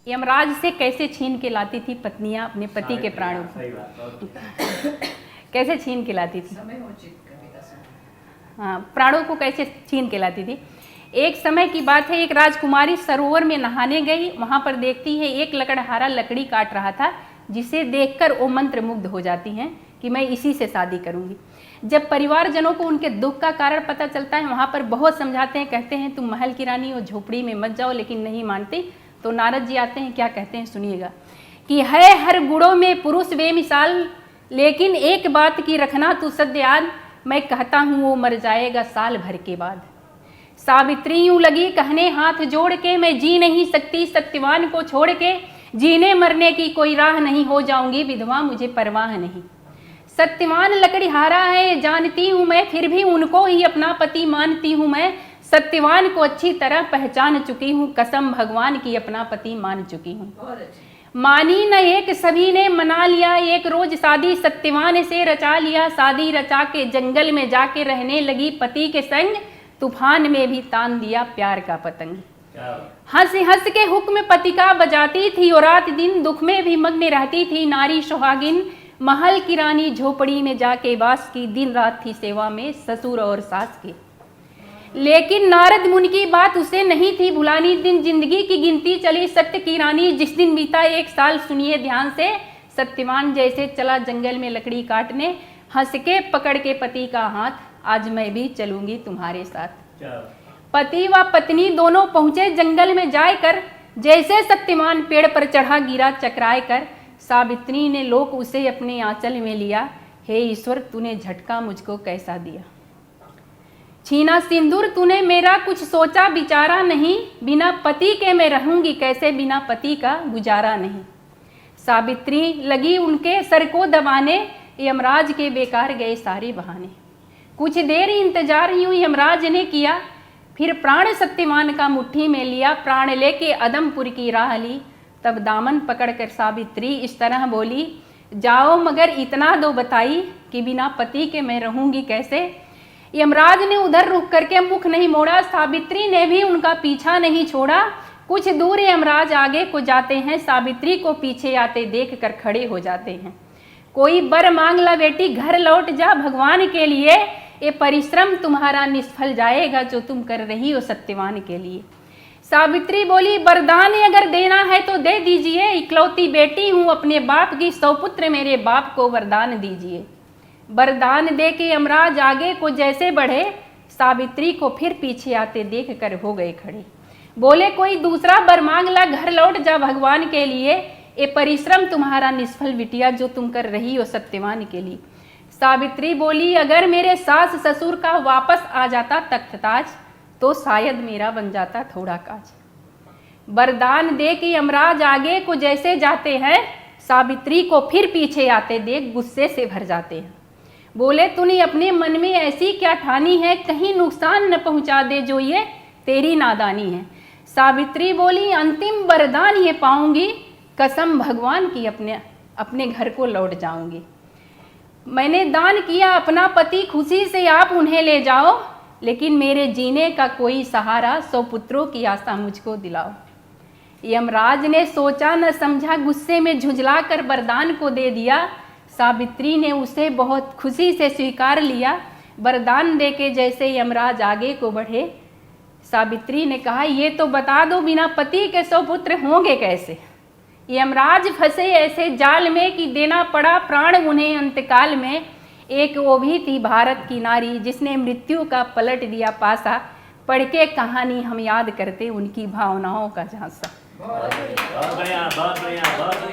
यमराज से कैसे छीन के लाती थी पत्नियां अपने पति के प्राणों को? कैसे छीन के लाती थी? हाँ, प्राणों को कैसे छीन के लाती थी? एक समय की बात है, एक राजकुमारी सरोवर में नहाने गई। वहां पर देखती है एक लकड़हारा लकड़ी काट रहा था, जिसे देखकर वो मंत्र मुग्ध हो जाती हैं कि मैं इसी से शादी करूंगी। जब परिवारजनों को उनके दुख का कारण पता चलता है, वहां पर बहुत समझाते हैं, कहते हैं तुम महल की रानी हो, झोपड़ी में मत जाओ, लेकिन नहीं मानती। तो नारद जी आते हैं, क्या कहते हैं सुनिएगा कि है हर गुणों में पुरुष बेमिसाल, लेकिन एक बात की रखना तू सद्य याद, मैं कहता हूँ वो मर जाएगा साल भर के बाद। सावित्री यूं लगी कहने हाथ जोड़ के, मैं जी नहीं सकती सत्यवान को छोड़ के, जीने मरने की कोई राह नहीं, हो जाऊंगी विधवा मुझे परवाह नहीं। सत्यवान लकड़ीहारा है जानती हूँ मैं, फिर भी उनको ही अपना पति मानती हूँ मैं। सत्यवान को अच्छी तरह पहचान चुकी हूँ, कसम भगवान की अपना पति मान चुकी हूँ। मानी न एक सभी ने मना लिया, एक रोज शादी सत्यवान से रचा लिया। शादी रचा के जंगल में जाके रहने लगी पति के संग, तूफान में भी तान दिया प्यार का पतंग। हंस हंस के हुक्म पति का बजाती थी, और रात दिन दुख में भी मग्न रहती थी नारी सुहागिन। महल की रानी झोपड़ी में जाके वास की, दिन रात थी सेवा में ससुर और सास की। लेकिन नारद मुनि की बात उसे नहीं थी भुलानी, दिन जिंदगी की गिनती चली सत्य की रानी। जिस दिन बीता 1 साल सुनिए ध्यान से, सत्यवान जैसे चला जंगल में लकड़ी काटने, हंस के पकड़ के पति का हाथ, आज मैं भी चलूंगी तुम्हारे साथ। पति व पत्नी दोनों पहुंचे जंगल में जाकर, जैसे सत्यवान पेड़ पर चढ़ा गिरा चकराए कर। सावित्री ने लोक उसे अपने आंचल में लिया, हे ईश्वर तूने झटका मुझको कैसा दिया। छीना सिंदूर तूने मेरा, कुछ सोचा विचारा नहीं, बिना पति के मैं रहूंगी कैसे, बिना पति का गुजारा नहीं। सावित्री लगी उनके सर को दबाने, यमराज के बेकार गए सारे बहाने। कुछ देर इंतजार यूं यमराज ने किया, फिर प्राण सत्यवान का मुट्ठी में लिया। प्राण लेके अदमपुर की राह ली, तब दामन पकड़कर सावित्री इस तरह बोली, जाओ मगर इतना दो बताई, कि बिना पति के मैं रहूंगी कैसे। यमराज ने उधर रुक करके मुख नहीं मोड़ा, सावित्री ने भी उनका पीछा नहीं छोड़ा। कुछ दूर यमराज आगे को जाते हैं, सावित्री को पीछे आते देख कर खड़े हो जाते हैं। कोई बर मांग ला बेटी घर लौट जा भगवान के लिए, ये परिश्रम तुम्हारा निष्फल जाएगा जो तुम कर रही हो सत्यवान के लिए। सावित्री बोली, वरदान अगर देना है तो दे दीजिए, इकलौती बेटी हूँ अपने बाप की, सौपुत्र मेरे बाप को वरदान दीजिए। वरदान दे के यमराज आगे को जैसे बढ़े, सावित्री को फिर पीछे आते देख कर हो गए खड़े। बोले, कोई दूसरा वर मांग ला घर लौट जा भगवान के लिए, ये परिश्रम तुम्हारा निष्फल बिटिया जो तुम कर रही हो सत्यवान के लिए। सावित्री बोली, अगर मेरे सास ससुर का वापस आ जाता तख्तताज, तो शायद मेरा बन जाता थोड़ा काज। वरदान दे के यमराज आगे को जैसे जाते हैं, सावित्री को फिर पीछे आते देख गुस्से से भर जाते हैं। बोले, तूने अपने मन में ऐसी क्या ठानी है, कहीं नुकसान न पहुंचा दे जो ये तेरी नादानी है। सावित्री बोली, अंतिम वरदान ये पाऊंगी, कसम भगवान की अपने घर को लौट जाऊंगी। मैंने दान किया अपना पति, खुशी से आप उन्हें ले जाओ, लेकिन मेरे जीने का कोई सहारा, 100 पुत्रों की आशा मुझको दिलाओ। यमराज ने सोचा न समझा, गुस्से में झुंझला कर वरदान को दे दिया। सावित्री ने उसे बहुत खुशी से स्वीकार लिया। वरदान दे के जैसे यमराज आगे को बढ़े, सावित्री ने कहा, ये तो बता दो बिना पति के 100 पुत्र होंगे कैसे। यमराज फंसे ऐसे जाल में कि देना पड़ा प्राण उन्हें अंतकाल में। एक वो भी थी भारत की नारी, जिसने मृत्यु का पलट दिया पासा। पढ़ के कहानी हम याद करते उनकी भावनाओं का झांसा। बहुत बढ़िया, बहुत बढ़िया, बहुत बढ़िया।